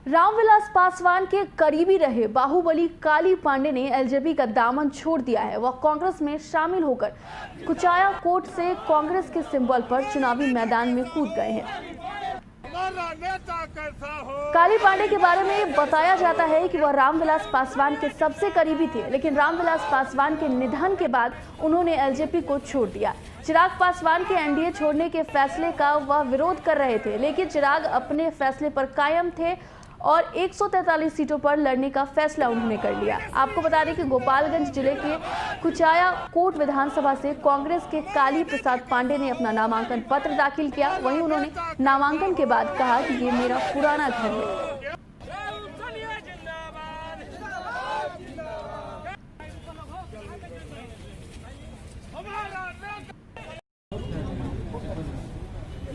रामविलास पासवान के करीबी रहे बाहुबली काली पांडे ने एलजेपी का दामन छोड़ दिया है। वह कांग्रेस में शामिल होकर कुचाया कोट से कांग्रेस के सिंबल पर चुनावी मैदान में कूद गए हैं। काली पांडे के बारे में बताया जाता है कि वह रामविलास पासवान के सबसे करीबी थे, लेकिन रामविलास पासवान के निधन के बाद उन्होंने एलजेपी को छोड़ दिया। चिराग पासवान के एनडीए छोड़ने के फैसले का वह विरोध कर रहे थे, लेकिन चिराग अपने फैसले पर कायम थे और 143 सीटों पर लड़ने का फैसला उन्होंने कर लिया। आपको बता दें कि गोपालगंज जिले के कुचाया कोट विधानसभा से कांग्रेस के काली प्रसाद पांडे ने अपना नामांकन पत्र दाखिल किया। वहीं उन्होंने नामांकन के बाद कहा कि ये मेरा पुराना घर है।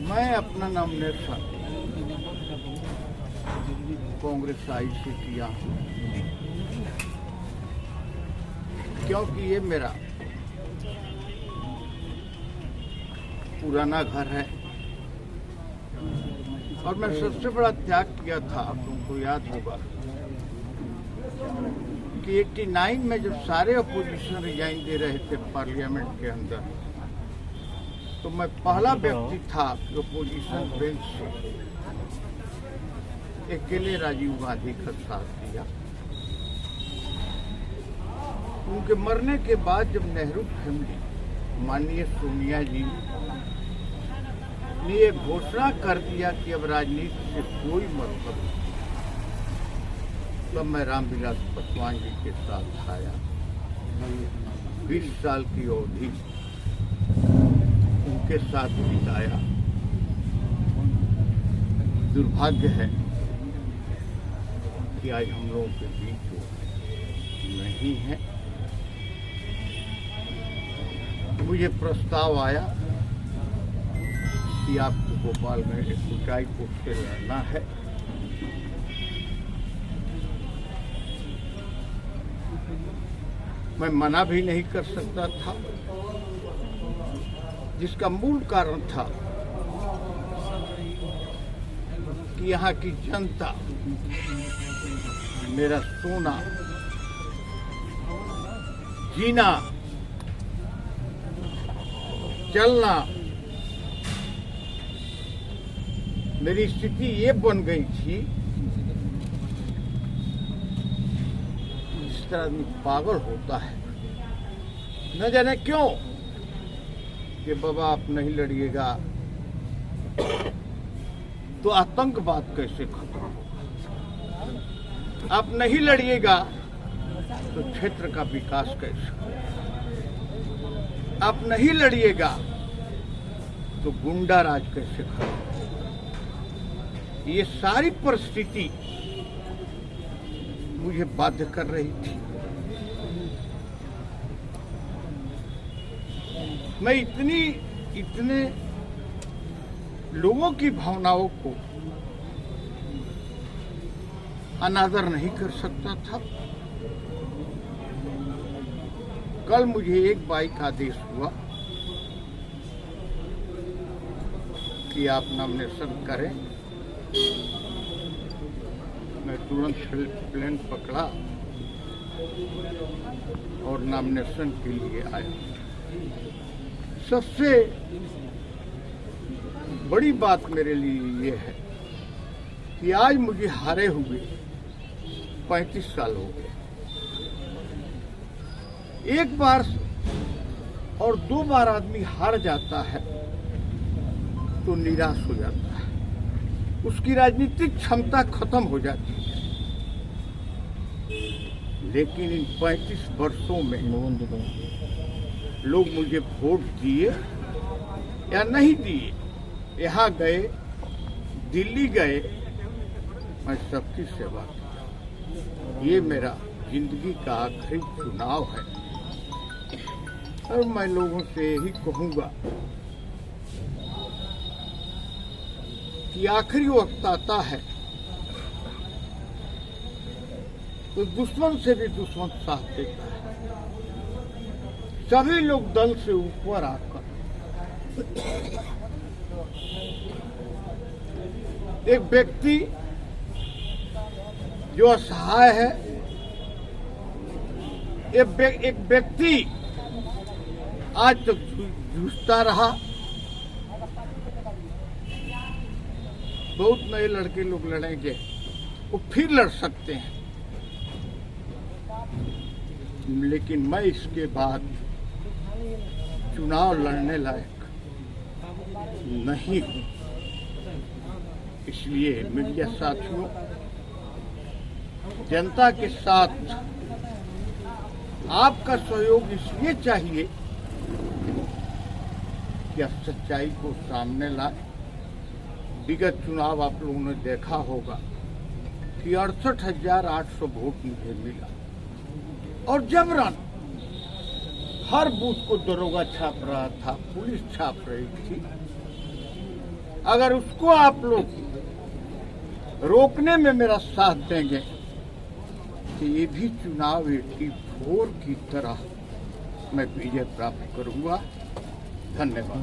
मैं अपना नॉमिनेशन कांग्रेस आई से किया क्योंकि ये मेरा पुराना घर है और मैं सबसे बड़ा त्याग किया था। तुमको याद होगा कि 89 में जब सारे अपोजिशन रिजाइन दे रहे थे पार्लियामेंट के अंदर, तो मैं पहला व्यक्ति था जो अपोजिशन बेंच से अकेले राजीव गांधी का साथ दिया। उनके मरने के बाद जब नेहरू फैमिली माननीय सोनिया जी ने ये घोषणा कर दिया कि अब राजनीति से कोई मतलब नहीं, तब मैं रामविलास पासवान जी के साथ आया। 20 साल की अवधि उनके साथ बिताया। दुर्भाग्य है कि आज हम लोगों के बीच जो नहीं है। मुझे प्रस्ताव आया कि आपको गोपालगंज कुचाई कोट से लड़ना है। मैं मना भी नहीं कर सकता था, जिसका मूल कारण था कि यहाँ की जनता मेरा सोना, जीना, चलना, मेरी स्थिति ये बन गई थी जिस तरह आदमी पागल होता है, न जाने क्यों, कि बाबा आप नहीं लड़िएगा तो आतंकवाद कैसे खत्म होगा, आप नहीं लड़िएगा तो क्षेत्र का विकास कैसे होगा, आप नहीं लड़िएगा तो गुंडा राज कैसे खत्म होगा। ये सारी परिस्थिति मुझे बाध्य कर रही थी। मैं इतने लोगों की भावनाओं को अनादर नहीं कर सकता था। कल मुझे एक बाइक आदेश हुआ कि आप नॉमिनेशन करें। मैं तुरंत प्लेन पकड़ा और नॉमिनेशन के लिए आया। सबसे बड़ी बात मेरे लिए ये है कि आज मुझे हारे हुए 35 साल हो गए। एक बार और 2 बार आदमी हार जाता है तो निराश हो जाता है, उसकी राजनीतिक क्षमता खत्म हो जाती है। लेकिन इन 35 वर्षों में लोग मुझे वोट दिए या नहीं दिए, यहाँ गए, दिल्ली गए, मैं सबकी सेवा की। ये मेरा जिंदगी का आखिरी चुनाव है और मैं लोगों से यही कहूंगा कि आखिरी वक्त आता है तो दुश्मन से भी दुश्मन साथ देता है। सभी लोग दल से ऊपर आकर एक व्यक्ति जो असहाय है, एक व्यक्ति आज तक जूझता रहा। बहुत नए लड़के लोग लड़ेंगे, वो फिर लड़ सकते हैं, लेकिन मैं इसके बाद चुनाव लड़ने लायक नहीं हूं। इसलिए मीडिया साथियों, जनता के साथ आपका सहयोग इसलिए चाहिए कि आप सच्चाई को सामने लाए। विगत चुनाव आप लोगों ने देखा होगा कि 68,800 वोट मुझे मिला और जबरन हर बूथ को दरोगा छाप रहा था, पुलिस छाप रही थी। अगर उसको आप लोग रोकने में मेरा साथ देंगे तो ये भी चुनाव 84 की तरह मैं विजय प्राप्त करूंगा। धन्यवाद।